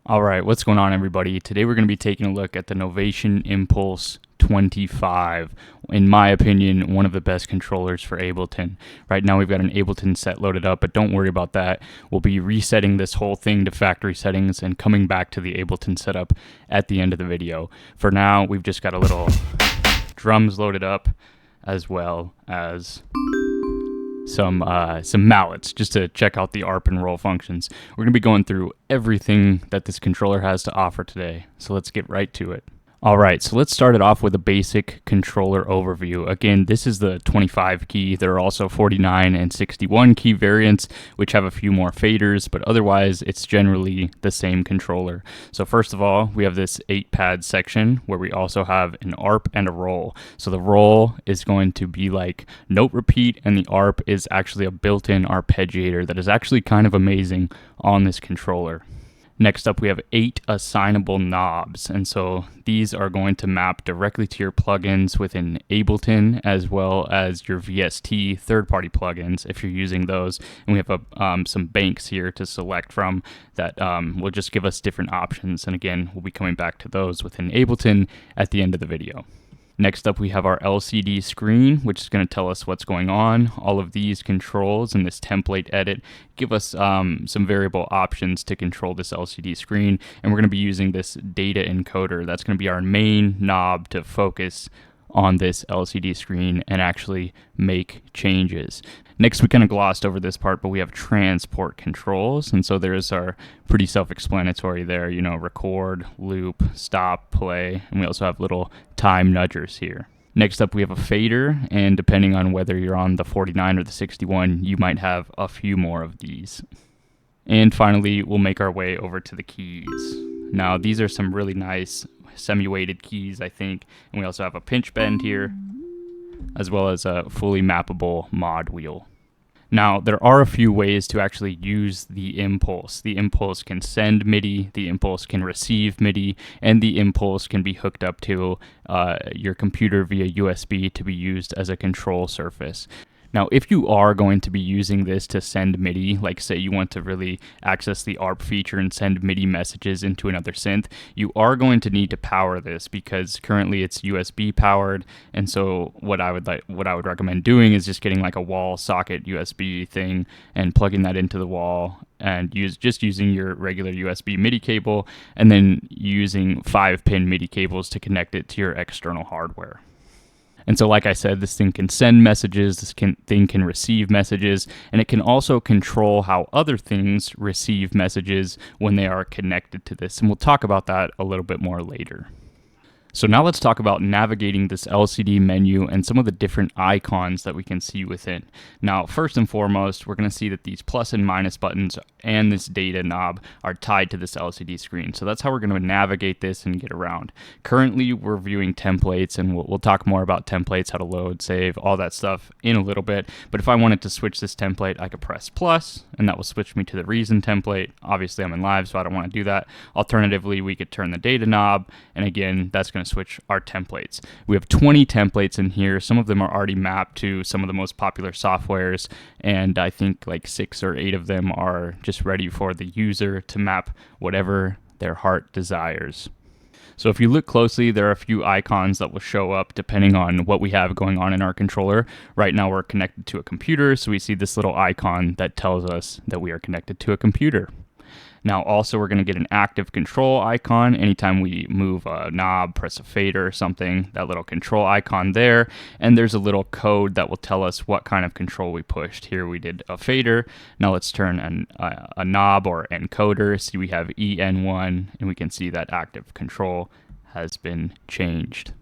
All right, what's going on, everybody? Today we're going to be taking a look at the Novation Impulse 25. In my opinion, one of the best controllers for Ableton. Right now we've got an Ableton set loaded up, but don't worry about that. We'll be resetting this whole thing to factory settings and coming back to the Ableton setup at the end of the video. For now, we've just got a little drums loaded up, as well as some mallets just to check out the Arp and Roll functions. We're going to be going through everything that this controller has to offer today, so let's get right to it. Alright, so let's start it off with a basic controller overview. Again, this is the 25 key. There are also 49 and 61 key variants, which have a few more faders, but otherwise it's generally the same controller. So first of all, we have this 8-pad section where we also have an Arp and a Roll. So the Roll is going to be like note repeat, and the Arp is actually a built-in arpeggiator that is actually kind of amazing on this controller. Next up, we have 8 assignable knobs, and so these are going to map directly to your plugins within Ableton, as well as your VST third-party plugins if you're using those. And we have some banks here to select from that will just give us different options. And again, we'll be coming back to those within Ableton at the end of the video. Next up, we have our LCD screen, which is going to tell us what's going on. All of these controls in this template edit give us some variable options to control this LCD screen, and we're going to be using this data encoder. That's going to be our main knob to focus on this LCD screen and actually make changes. Next, we kind of glossed over this part, but we have transport controls, and so there's our pretty self-explanatory there, you know, record, loop, stop, play, and we also have little time nudgers here. Next up, we have a fader, and depending on whether you're on the 49 or the 61, you might have a few more of these. And finally, we'll make our way over to the keys. Now, these are some really nice semi-weighted keys, I think, and we also have a pinch bend here, as well as a fully mappable mod wheel. Now, there are a few ways to actually use the Impulse. The Impulse can send MIDI, the Impulse can receive MIDI, and the Impulse can be hooked up to your computer via USB to be used as a control surface. Now, if you are going to be using this to send MIDI, like say you want to really access the Arp feature and send MIDI messages into another synth, you are going to need to power this because currently it's USB powered. And so what I would recommend doing is just getting like a wall socket USB thing and plugging that into the wall and using your regular USB MIDI cable, and then using 5-pin MIDI cables to connect it to your external hardware. And so, like I said, this thing can send messages, thing can receive messages, and it can also control how other things receive messages when they are connected to this. And we'll talk about that a little bit more later. So now let's talk about navigating this LCD menu and some of the different icons that we can see within. Now, first and foremost, we're going to see that these plus and minus buttons and this data knob are tied to this LCD screen. So that's how we're going to navigate this and get around. Currently, we're viewing templates, and we'll talk more about templates, how to load, save, all that stuff in a little bit. But if I wanted to switch this template, I could press plus, and that will switch me to the reason template. Obviously, I'm in live, so I don't want to do that. Alternatively, we could turn the data knob, and again, that's going to switch our templates. We have 20 templates in here. Some of them are already mapped to some of the most popular softwares, and I think like 6 or 8 of them are just ready for the user to map whatever their heart desires. So if you look closely, there are a few icons that will show up depending on what we have going on in our controller. Right now we're connected to a computer, so we see this little icon that tells us that we are connected to a computer. Now also we're going to get an active control icon anytime we move a knob, press a fader or something, that little control icon there, and there's a little code that will tell us what kind of control we pushed. Here we did a fader. Now let's turn a knob or encoder. See, we have EN1, and we can see that active control has been changed.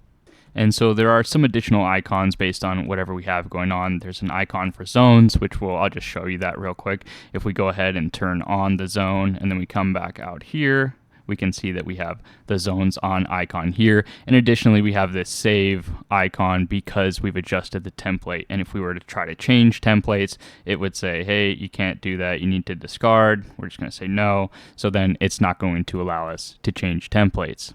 And so there are some additional icons based on whatever we have going on. There's an icon for zones, which I'll just show you that real quick. If we go ahead and turn on the zone and then we come back out here, we can see that we have the zones on icon here. And additionally, we have this save icon because we've adjusted the template. And if we were to try to change templates, it would say, hey, you can't do that. You need to discard. We're just going to say no. So then it's not going to allow us to change templates.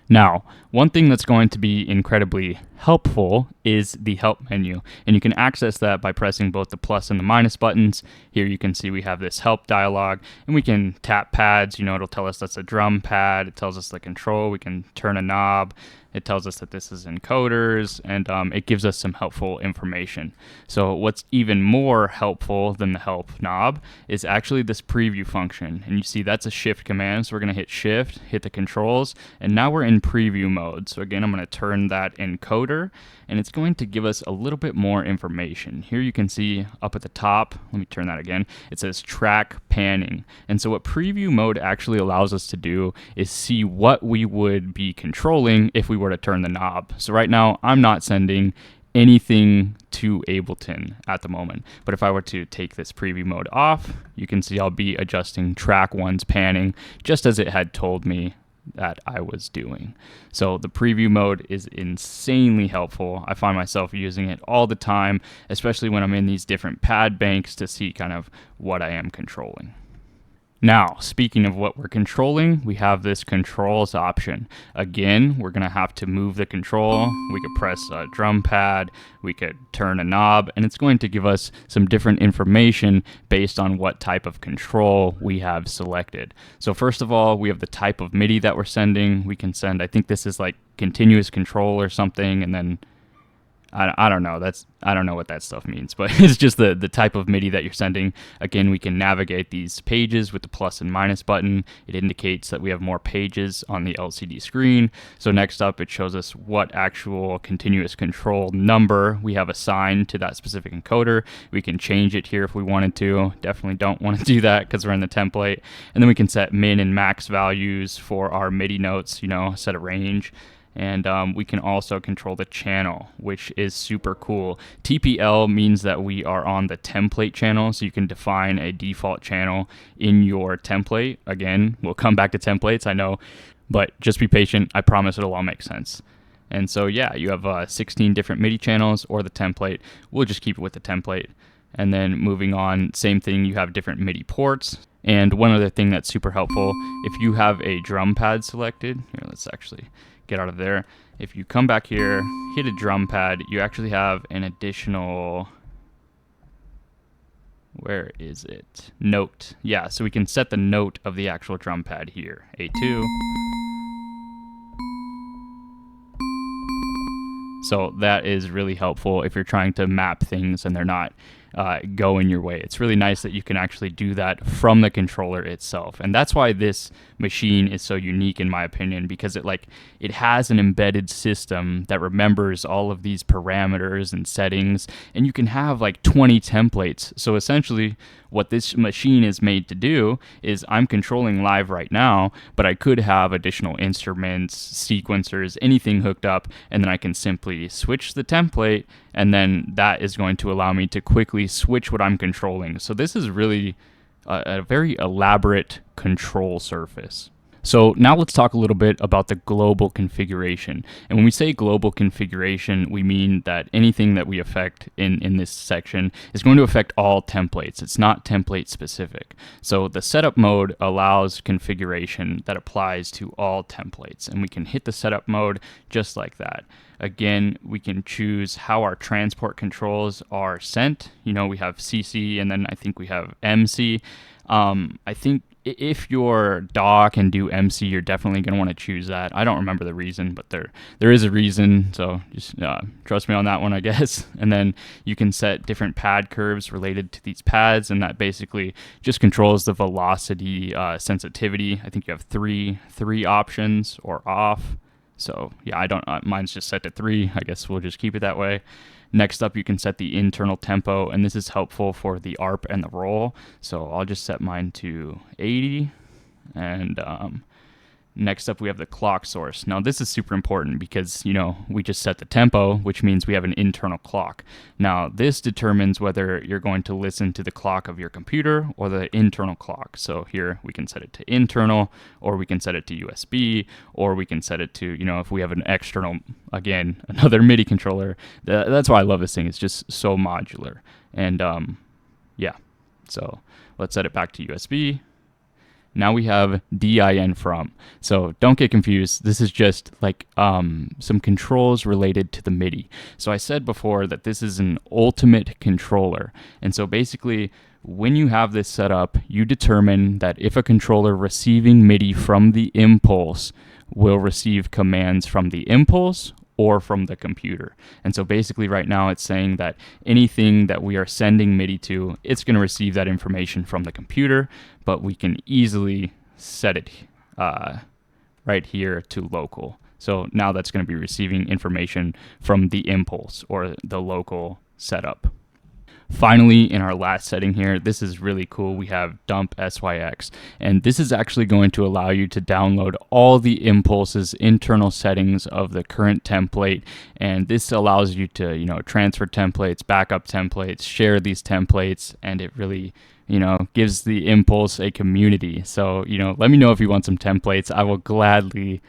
Now, one thing that's going to be incredibly helpful is the help menu, and you can access that by pressing both the plus and the minus buttons. Here you can see we have this help dialog, and we can tap pads. It'll tell us that's a drum pad. It tells us the control. We can turn a knob. It tells us that this is encoders, and it gives us some helpful information. So what's even more helpful than the help knob is actually this preview function. And you see that's a shift command. So we're going to hit shift, hit the controls, and now we're in preview mode. So again, I'm going to turn that encoder, and it's going to give us a little bit more information. Here you can see up at the top, let me turn that again, it says track panning. And so what preview mode actually allows us to do is see what we would be controlling if we were to turn the knob. So right now I'm not sending anything to Ableton at the moment, but if I were to take this preview mode off, you can see I'll be adjusting track 1's panning just as it had told me that I was doing. So the preview mode is insanely helpful. I find myself using it all the time, especially when I'm in these different pad banks to see kind of what I am controlling. Now, speaking of what we're controlling, we have this controls option. Again, we're going to have to move the control. We could press a drum pad, we could turn a knob, and it's going to give us some different information based on what type of control we have selected. So first of all, we have the type of MIDI that we're sending. We can send, I think this is like continuous control or something, and then I don't know. I don't know what that stuff means, but it's just the type of MIDI that you're sending. Again, we can navigate these pages with the plus and minus button. It indicates that we have more pages on the LCD screen. So next up, it shows us what actual continuous control number we have assigned to that specific encoder. We can change it here if we wanted to. Definitely don't want to do that because we're in the template. And then we can set min and max values for our MIDI notes, set a range. And we can also control the channel, which is super cool. TPL means that we are on the template channel, so you can define a default channel in your template. Again, we'll come back to templates, I know, but just be patient. I promise it'll all make sense. And so, yeah, you have 16 different MIDI channels or the template. We'll just keep it with the template. And then moving on, same thing, you have different MIDI ports. And one other thing that's super helpful, if you have a drum pad selected, here, let's actually get out of there. If you come back here, hit a drum pad, you actually have an additional, where is it? Note. Yeah, so we can set the note of the actual drum pad here. A2. So that is really helpful if you're trying to map things and they're not going your way. It's really nice that you can actually do that from the controller itself. And that's why this machine is so unique in my opinion, because it has an embedded system that remembers all of these parameters and settings, and you can have like 20 templates. So essentially what this machine is made to do is I'm controlling live right now, but I could have additional instruments, sequencers, anything hooked up, and then I can simply switch the template, and then that is going to allow me to quickly switch what I'm controlling. So this is really a very elaborate control surface. So now let's talk a little bit about the global configuration. And when we say global configuration, we mean that anything that we affect in this section is going to affect all templates. It's not template specific. So the setup mode allows configuration that applies to all templates. And we can hit the setup mode just like that. Again, we can choose how our transport controls are sent. We have CC, and then I think we have MC. I think if your DAW can do MC, you're definitely going to want to choose that. I don't remember the reason, but there is a reason, so just trust me on that one, I guess. And then you can set different pad curves related to these pads, and that basically just controls the velocity sensitivity. I think you have three options or off. So yeah, mine's just set to 3. I guess we'll just keep it that way. Next up, you can set the internal tempo, and this is helpful for the ARP and the roll. So I'll just set mine to 80, and next up we have the clock source. Now this is super important because we just set the tempo, which means we have an internal clock. Now this determines whether you're going to listen to the clock of your computer or the internal clock. So here we can set it to internal, or we can set it to USB, or we can set it to, if we have an external, again, another MIDI controller. That's why I love this thing. It's just so modular. And yeah, so let's set it back to USB. now we have DIN from. So don't get confused. This is just like some controls related to the MIDI. So I said before that this is an ultimate controller. And so basically, when you have this set up, you determine that if a controller receiving MIDI from the impulse will receive commands from the impulse or from the computer. And so basically right now it's saying that anything that we are sending MIDI to, it's going to receive that information from the computer, but we can easily set it right here to local. So now that's going to be receiving information from the impulse or the local setup. Finally, in our last setting here, this is really cool. We have dump SYX, and this is actually going to allow you to download all the Impulse's internal settings of the current template, and this allows you to, transfer templates, backup templates, share these templates, and it really, gives the Impulse a community. So, let me know if you want some templates. I will gladly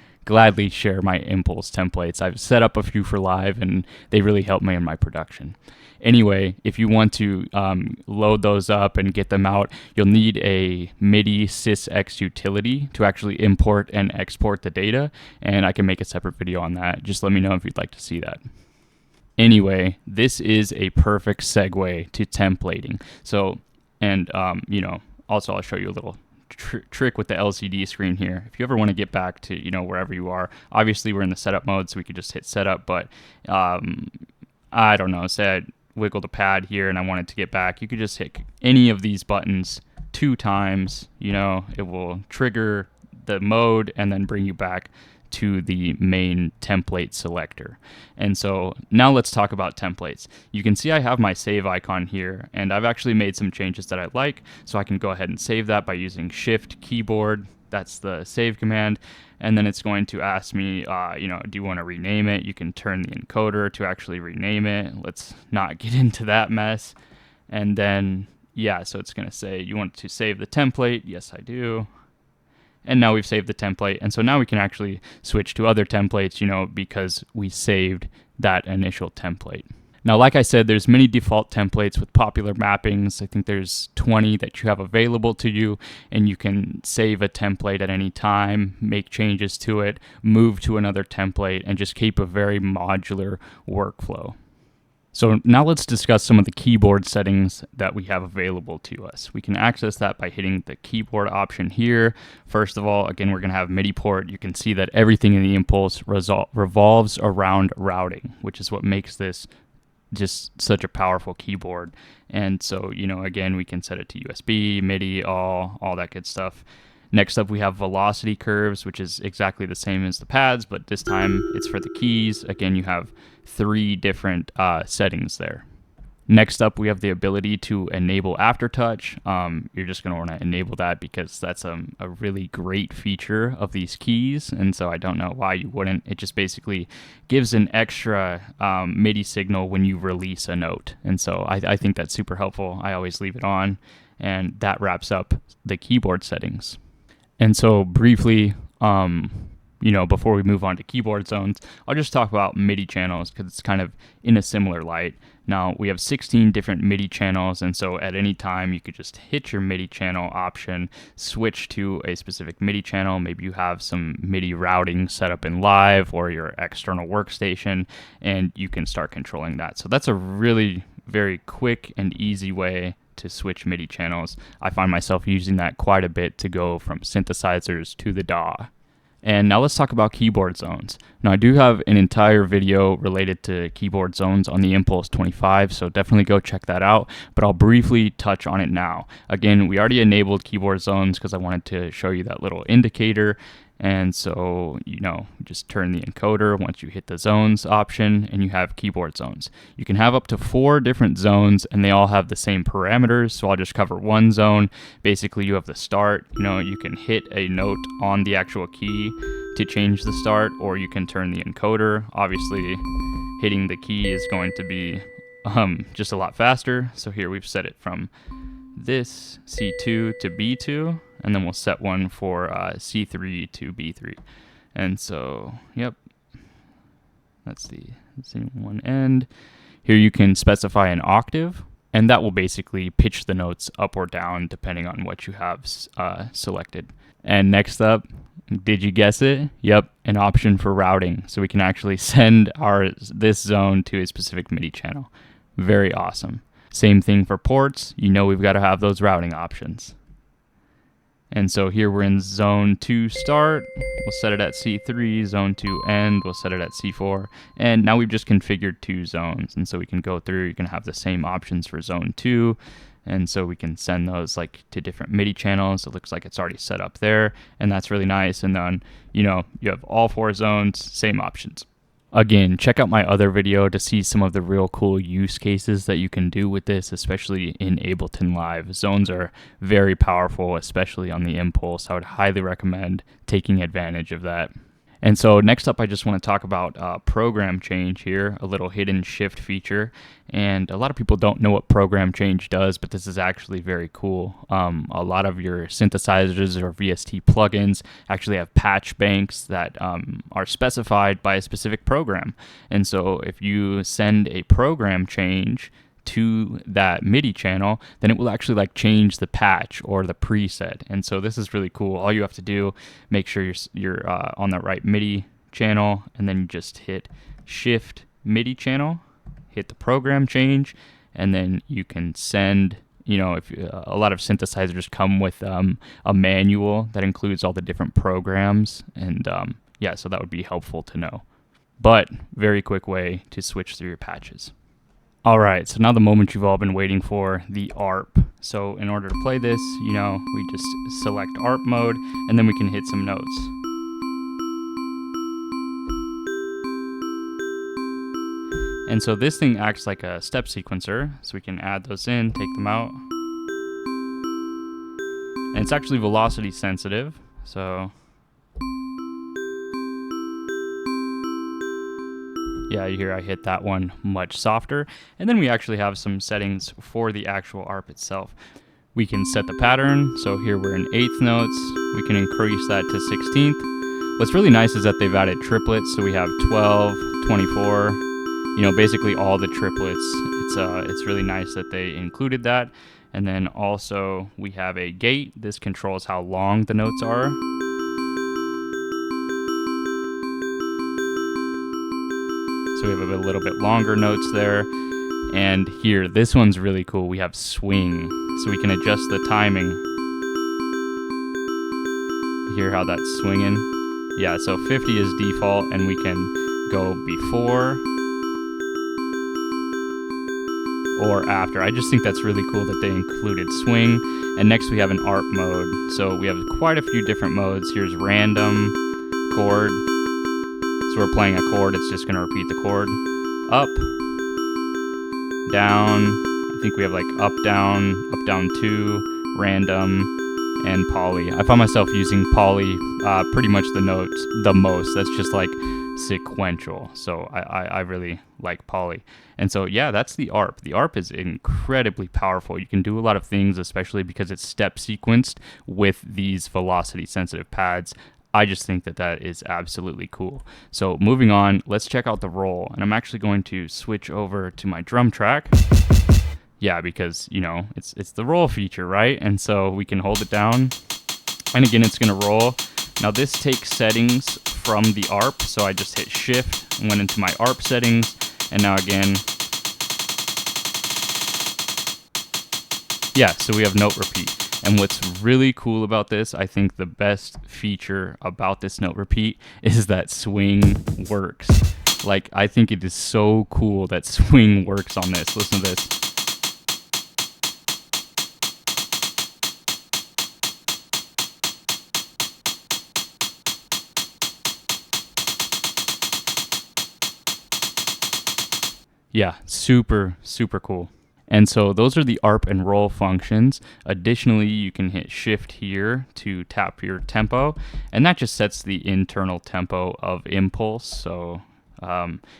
share my Impulse templates. I've set up a few for live, and they really help me in my production. Anyway, if you want to load those up and get them out, you'll need a MIDI sysx utility to actually import and export the data, and I can make a separate video on that. Just let me know if you'd like to see that. Anyway, this is a perfect segue to templating. So, and also I'll show you a little trick with the LCD screen here. If you ever want to get back to wherever you are, obviously we're in the setup mode, so we could just hit setup, but I don't know, say I wiggle the pad here and I wanted to get back, you could just hit any of these buttons 2 times, it will trigger the mode and then bring you back to the main template selector. And so now let's talk about templates. You can see I have my save icon here, and I've actually made some changes that I like, so I can go ahead and save that by using Shift keyboard. That's the save command. And then it's going to ask me, do you want to rename it? You can turn the encoder to actually rename it. Let's not get into that mess. And then, so it's going to say, you want to save the template? Yes, I do. And now we've saved the template. And so now we can actually switch to other templates, because we saved that initial template. Now, like I said, there's many default templates with popular mappings. I think there's 20 that you have available to you, and you can save a template at any time, make changes to it, move to another template, and just keep a very modular workflow. So now let's discuss some of the keyboard settings that we have available to us. We can access that by hitting the keyboard option here. First of all, again, we're going to have MIDI port. You can see that everything in the Impulse revolves around routing, which is what makes this just such a powerful keyboard. And so, again, we can set it to USB, MIDI, all that good stuff. Next up, we have velocity curves, which is exactly the same as the pads, but this time it's for the keys. Again, you have 3 different settings there. Next up, we have the ability to enable aftertouch. You're just going to want to enable that because that's a really great feature of these keys, and so I don't know why you wouldn't. It just basically gives an extra MIDI signal when you release a note, and so I think that's super helpful. I always leave it on, and that wraps up the keyboard settings. And so briefly, before we move on to keyboard zones, I'll just talk about MIDI channels because it's kind of in a similar light. Now, we have 16 different MIDI channels, and so at any time you could just hit your MIDI channel option, switch to a specific MIDI channel. Maybe you have some MIDI routing set up in Live or your external workstation, and you can start controlling that. So that's a really very quick and easy way to switch MIDI channels. I find myself using that quite a bit to go from synthesizers to the DAW. And now let's talk about keyboard zones. Now I do have an entire video related to keyboard zones on the Impulse 25, so definitely go check that out, but I'll briefly touch on it now. Again, we already enabled keyboard zones because I wanted to show you that little indicator. And so, just turn the encoder once you hit the zones option and you have keyboard zones. You can have up to 4 different zones and they all have the same parameters. So I'll just cover one zone. Basically, you have the start. You can hit a note on the actual key to change the start, or you can turn the encoder. Obviously, hitting the key is going to be just a lot faster. So here we've set it from this C2 to B2. And then we'll set one for C3 to B3. And so, that's the one end. Here you can specify an octave. And that will basically pitch the notes up or down depending on what you have selected. And next up, did you guess it? Yep, an option for routing. So we can actually send this zone to a specific MIDI channel. Very awesome. Same thing for ports. You know we've got to have those routing options. And so here we're in zone 2 start. We'll set it at C3, zone 2 end. We'll set it at C4. And now we've just configured 2 zones. And so we can go through, you can have the same options for zone 2. And so we can send those like to different MIDI channels. It looks like it's already set up there. And that's really nice. And then, you know, you have all 4 zones, same options. Again, check out my other video to see some of the real cool use cases that you can do with this, especially in Ableton Live. Zones are very powerful, especially on the Impulse. I would highly recommend taking advantage of that. And so next up, I just want to talk about program change here, a little hidden shift feature. And a lot of people don't know what program change does, but this is actually very cool. A lot of your synthesizers or VST plugins actually have patch banks that are specified by a specific program. And so if you send a program change to that MIDI channel, then it will actually like change the patch or the preset. And so this is really cool. All you have to do, make sure you're on the right MIDI channel, and then you just hit Shift MIDI channel, hit the program change, and then you can send, you know, if a lot of synthesizers come with a manual that includes all the different programs, and yeah, so that would be helpful to know. But very quick way to switch through your patches. All right, so now the moment you've all been waiting for, the ARP. So in order to play this, you know, we just select ARP mode, and then we can hit some notes. And so this thing acts like a step sequencer, so we can add those in, take them out. And it's actually velocity sensitive, so yeah, you hear I hit that one much softer. And then we actually have some settings for the actual ARP itself. We can set the pattern. So here we're in 1/8 notes. We can increase that to 16th. What's really nice is that they've added triplets. So we have 12, 24, you know, basically all the triplets. It's really nice that they included that. And then also we have a gate. This controls how long the notes are. So we have a little bit longer notes there. And here, this one's really cool. We have swing, so we can adjust the timing. Hear how that's swinging? Yeah, so 50 is default, and we can go before or after. I just think that's really cool that they included swing. And next we have an ARP mode. So we have quite a few different modes. Here's random, chord. So we're playing a chord, it's just going to repeat the chord. Up, down, I think we have like up, down 2, random, and poly. I find myself using poly pretty much the most. That's just like sequential. So I really like poly. And so yeah, that's the ARP. The ARP is incredibly powerful. You can do a lot of things, especially because it's step sequenced with these velocity sensitive pads. I just think that that is absolutely cool. So moving on, let's check out the roll. And I'm actually going to switch over to my drum track. Yeah, because, you know, it's the roll feature, right? And so we can hold it down. And again, it's going to roll. Now this takes settings from the ARP. So I just hit Shift and went into my ARP settings. And now again, yeah, so we have note repeat. And what's really cool about this, I think the best feature about this note repeat is that swing works. Like, I think it is so cool that swing works on this. Listen to this. Yeah, super, super cool. And so those are the ARP and roll functions. Additionally, you can hit Shift here to tap your tempo, and that just sets the internal tempo of Impulse. So,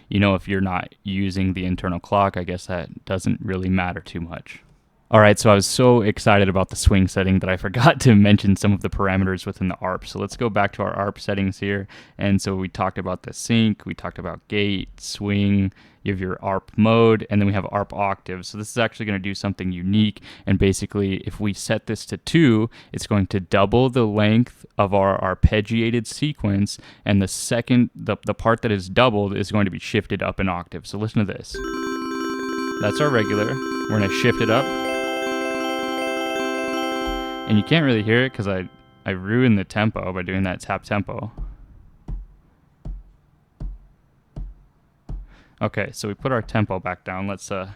you know, if you're not using the internal clock, I guess that doesn't really matter too much. All right, so I was so excited about the swing setting that I forgot to mention some of the parameters within the ARP. So let's go back to our ARP settings here. And so we talked about the sync, we talked about gate, swing. you have your Arp mode, and then we have Arp octave. So this is actually going to do something unique, and basically if we set this to 2, it's going to double the length of our arpeggiated sequence, and the part that is doubled is going to be shifted up an octave. So listen to this. That's our regular. We're going to shift it up. And you can't really hear it because I ruined the tempo by doing that tap tempo. Okay, so we put our tempo back down. Let's yeah,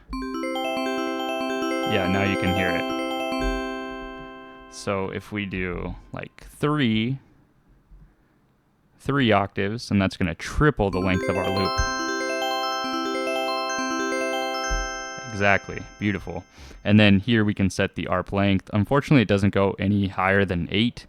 now you can hear it. So if we do like three octaves, and that's going to triple the length of our loop. Exactly, beautiful. And then here we can set the arp length. Unfortunately, it doesn't go any higher than 8.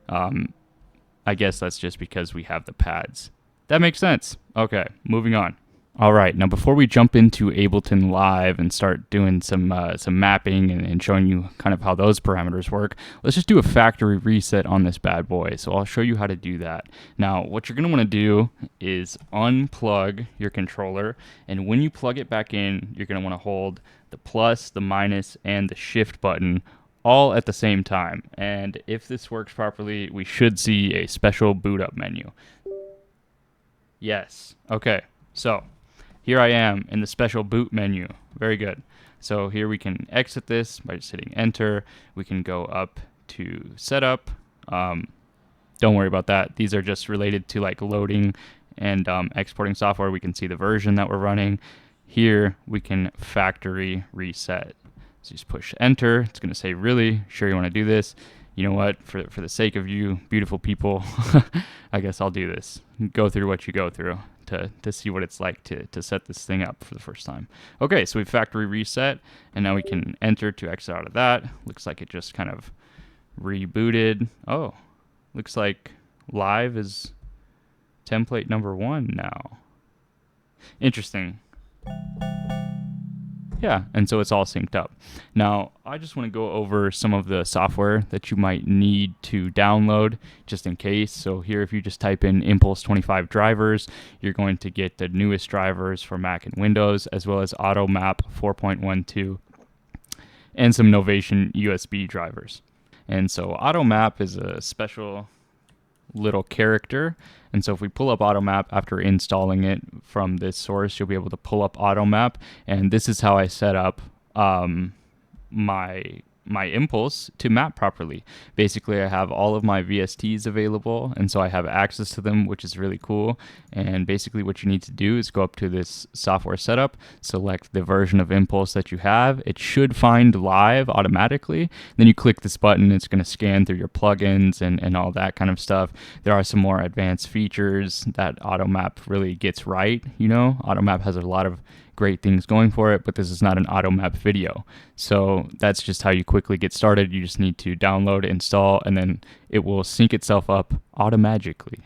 I guess that's just because we have the pads. That makes sense. Okay, moving on. All right, now before we jump into Ableton Live and start doing some mapping and showing you kind of how those parameters work, let's just do a factory reset on this bad boy. So I'll show you how to do that. Now, what you're going to want to do is unplug your controller, and when you plug it back in, you're going to want to hold the plus, the minus, and the shift button all at the same time. And if this works properly, we should see a special boot up menu. Yes. Okay, so here I am in the special boot menu. Very good. So here we can exit this by just hitting enter. We can go up to setup. Don't worry about that. These are just related to like loading and exporting software. We can see the version that we're running. Here we can factory reset. So just push enter. It's going to say, really sure you want to do this? You know what, for the sake of you beautiful people, I guess I'll do this. Go through what you go through to see what it's like to set this thing up for the first time. Okay, so we factory reset, and now we can enter to exit out of that. Looks like it just kind of rebooted. Oh, looks like live is template number 1 now. Interesting. Yeah, and so it's all synced up. Now, I just want to go over some of the software that you might need to download just in case. So here, if you just type in Impulse 25 drivers, you're going to get the newest drivers for Mac and Windows, as well as Automap 4.12 and some Novation USB drivers. And so Automap is a special little character, and so if we pull up Automap after installing it from this source, you'll be able to pull up Automap, and this is how I set up my Impulse to map properly. Basically, I have all of my VSTs available, and so I have access to them, which is really cool. And basically what you need to do is go up to this software setup, select the version of Impulse that you have. It should find live automatically. Then you click this button, it's going to scan through your plugins and all that kind of stuff. There are some more advanced features that Automap really gets right. You know, Automap has a lot of great things going for it, but this is not an Automap video. So that's just how you quickly get started. You just need to download, install, and then it will sync itself up automatically.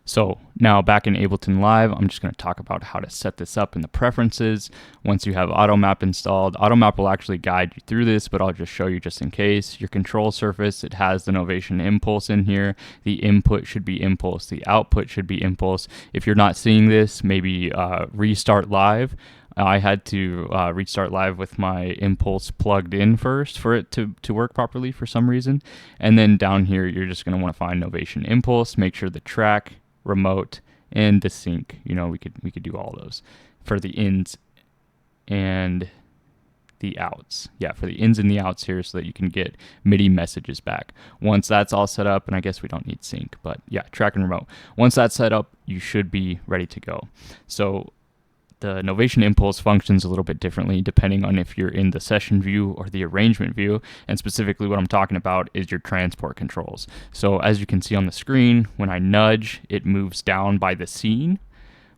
So now back in Ableton Live, I'm just going to talk about how to set this up in the preferences. Once you have Automap installed, Automap will actually guide you through this, but I'll just show you just in case. Your control surface, it has the Novation Impulse in here. The input should be Impulse. The output should be Impulse. If you're not seeing this, maybe restart live. I had to restart live with my Impulse plugged in first for it to work properly for some reason. And then down here, you're just going to want to find Novation Impulse, make sure the track, remote, and the sync. You know, we could do all those for the ins and the outs. Yeah, for the ins and the outs here so that you can get MIDI messages back. Once that's all set up, and I guess we don't need sync, but yeah, track and remote. Once that's set up, you should be ready to go. So the Novation Impulse functions a little bit differently depending on if you're in the session view or the arrangement view, and specifically what I'm talking about is your transport controls. So as you can see on the screen, when I nudge, it moves down by the scene,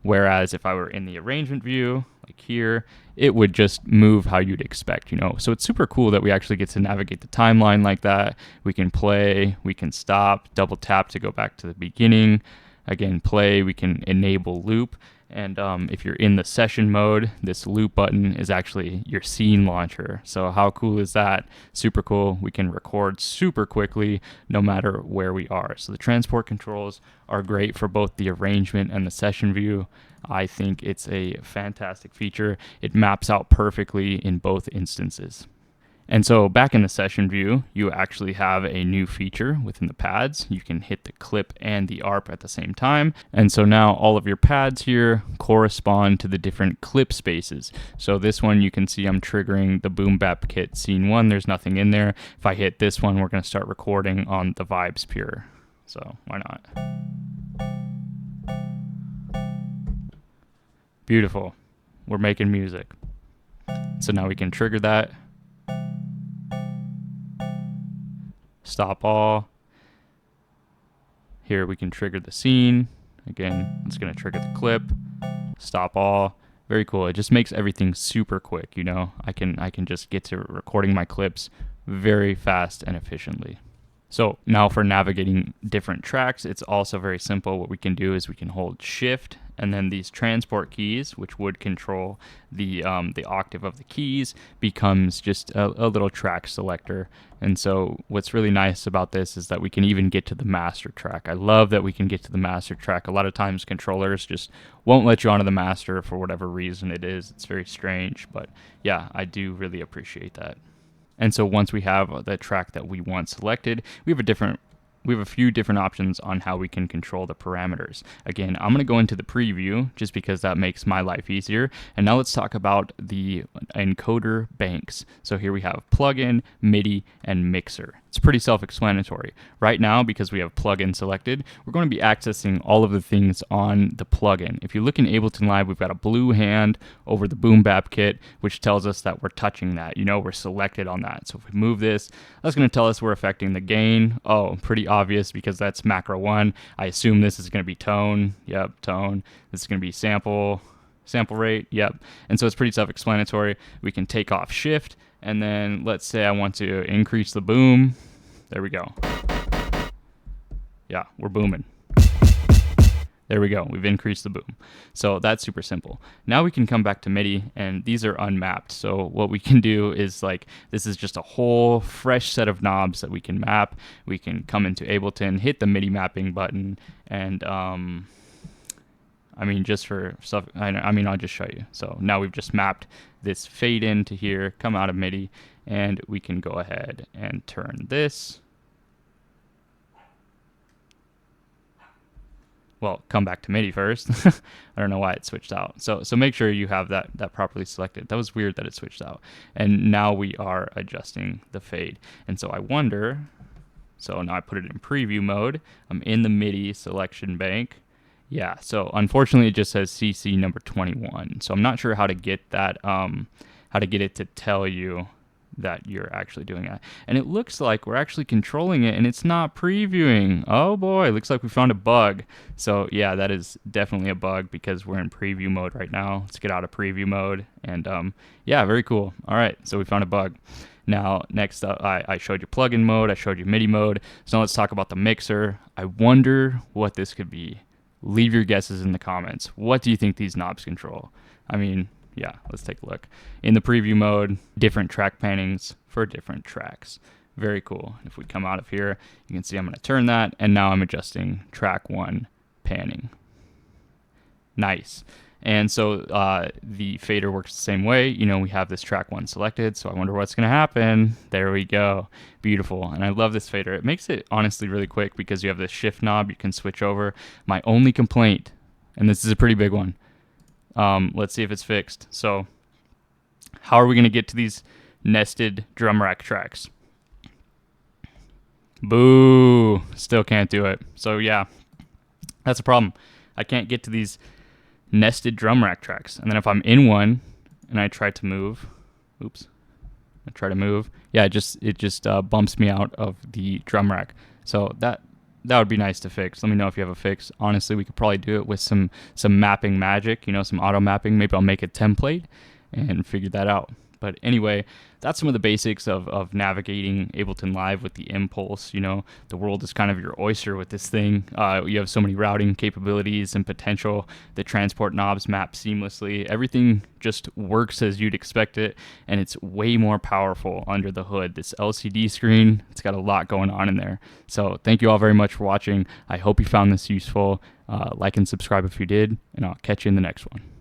whereas if I were in the arrangement view, like here, it would just move how you'd expect, you know. So it's super cool that we actually get to navigate the timeline like that. We can play, we can stop, double tap to go back to the beginning, again, play, we can enable loop. And if you're in the session mode, this loop button is actually your scene launcher. So how cool is that? Super cool. We can record super quickly no matter where we are. So the transport controls are great for both the arrangement and the session view. I think it's a fantastic feature. It maps out perfectly in both instances. And so back in the session view, you actually have a new feature within the pads. You can hit the clip and the ARP at the same time. And so now all of your pads here correspond to the different clip spaces. So this one, you can see I'm triggering the Boom Bap Kit scene 1. There's nothing in there. If I hit this one, we're going to start recording on the Vibes Pure. So why not? Beautiful. We're making music. So now we can trigger that. Stop all. Here we can trigger the scene. Again, it's going to trigger the clip. Stop all. Very cool. It just makes everything super quick, you know. I can just get to recording my clips very fast and efficiently. So now for navigating different tracks, it's also very simple. What we can do is we can hold Shift and then these transport keys, which would control the octave of the keys, becomes just a little track selector. And so what's really nice about this is that we can even get to the master track. I love that we can get to the master track. A lot of times controllers just won't let you onto the master for whatever reason it is. It's very strange, but yeah, I do really appreciate that. And so once we have the track that we want selected, we have a few different options on how we can control the parameters. Again, I'm going to go into the preview just because that makes my life easier. And now let's talk about the encoder banks. So here we have plugin, MIDI, and mixer. It's pretty self-explanatory. Right now, because we have plugin selected, we're going to be accessing all of the things on the plugin. If you look in Ableton Live, we've got a blue hand over the Boom Bap Kit, which tells us that we're touching that. You know, we're selected on that. So if we move this, that's going to tell us we're affecting the gain. Oh, pretty obvious because that's macro 1. I assume this is going to be tone. Yep, tone. This is going to be sample rate. Yep. And so it's pretty self-explanatory. We can take off Shift, and then let's say I want to increase the boom. There we go. Yeah, we're booming. There we go. We've increased the boom. So that's super simple. Now we can come back to MIDI, and these are unmapped. So what we can do is this is just a whole fresh set of knobs that we can map. We can come into Ableton, hit the MIDI mapping button, and just for stuff, I'll just show you. So now we've just mapped this fade in to here, come out of MIDI, and we can go ahead and turn this. Well, come back to MIDI first. I don't know why it switched out. So make sure you have that properly selected. That was weird that it switched out. And now we are adjusting the fade. And so I wonder, so now I put it in preview mode. I'm in the MIDI selection bank. Yeah, so unfortunately it just says CC number 21. So I'm not sure how to get that, how to get it to tell you that you're actually doing that. And it looks like we're actually controlling it and it's not previewing. Oh boy, looks like we found a bug. So yeah, that is definitely a bug because we're in preview mode right now. Let's get out of preview mode. And yeah, very cool. All right, so we found a bug. Now, next up, I showed you plugin mode, I showed you MIDI mode. So now let's talk about the mixer. I wonder what this could be. Leave your guesses in the comments. What do you think these knobs control? Yeah, let's take a look. In the preview mode, different track pannings for different tracks. Very cool. If we come out of here, you can see I'm going to turn that, and now I'm adjusting track 1 panning. Nice. And so the fader works the same way. You know, we have this track 1 selected, so I wonder what's going to happen. There we go. Beautiful. And I love this fader. It makes it honestly really quick because you have this shift knob. You can switch over. My only complaint, and this is a pretty big one, let's see if it's fixed. So how are we going to get to these nested drum rack tracks? Boo. Still can't do it. So yeah, that's a problem. I can't get to these nested drum rack tracks. And then if I'm in one and I try to move, yeah, it just bumps me out of the drum rack. So that would be nice to fix. Let me know if you have a fix. Honestly, we could probably do it with some mapping magic, you know, some auto mapping. Maybe I'll make a template and figure that out. But anyway, that's some of the basics of navigating Ableton Live with the Impulse. You know, the world is kind of your oyster with this thing. You have so many routing capabilities and potential. The transport knobs map seamlessly. Everything just works as you'd expect it, and it's way more powerful under the hood. This LCD screen, it's got a lot going on in there. So thank you all very much for watching. I hope you found this useful. Like and subscribe if you did, and I'll catch you in the next one.